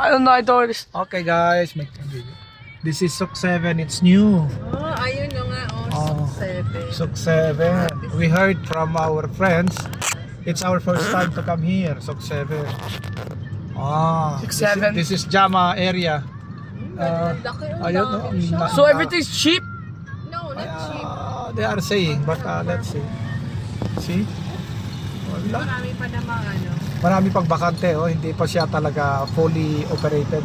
I don't know, I don't understand. Okay guys, this is Sok 7, it's new. Oh, ayun yung nga. Sok 7. We heard from our friends, it's our first time to come here, Sok 7. Sok 7. This is Jama area. Ayun, no? So everything's cheap? No, not cheap. They are saying, but let's see. See? Wala. Marami pa namang ano. Marami pang bakante, oh. Hindi pa siya talaga fully operated.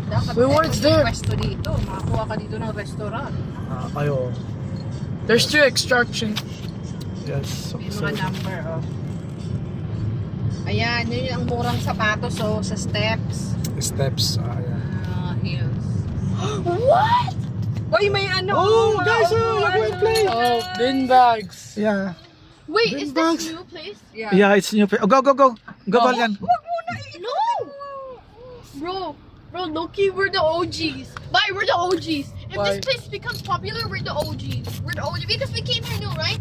Dapat Wait, what's there? Pwesto dito. Makakuha ka dito ng restaurant. Ayo. There's 2 extraction. Yes. May mga number, oh. Ayan, yun yung ang murang sapatos, oh, sa steps. Steps. Ayan. Heels. What? Uy, may ano. Oh, guys, look what place. Oh, bin bags. Yeah. Wait, Bin is bags. this new place? Yeah. Yeah, it's new. Oh, go. Go, Valgan. No! Bro, Loki, we're the OGs. Bye, we're the OGs. If Bye. this place becomes popular, we're the OGs. We're the OGs because we came here new, right?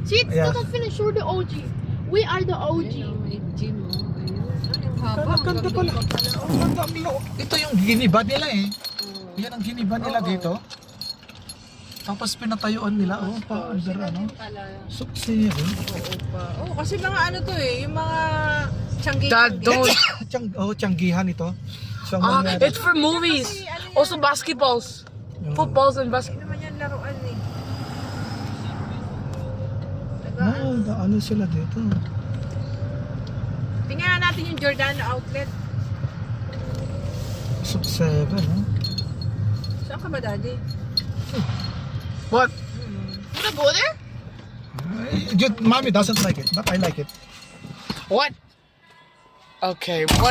See, it's Yeah. still not finished. We're the OGs. We are the OG. Gym, oh. Ayun. Ang haba. Ang ganda pala. Ang ganda ang loob. Ito yung giniba nila eh. Yan ang giniba nila dito. Tapos pinatayuan nila. Oh, pa-under ano. Sok 7. Oh, kasi mga ano to eh, yung mga tiyanggi. Dad, don't. Tiyanggihan ito. So, It's for movies. Also basketballs. Footballs and basketball. Hindi naman yan laruan eh. ano sila dito. Tingnan natin yung Giordano outlet. Sok 7, oh. Saan ka ba, Daddy? What? You wanna go there? Mommy doesn't like it, but I like it. What? Okay, what?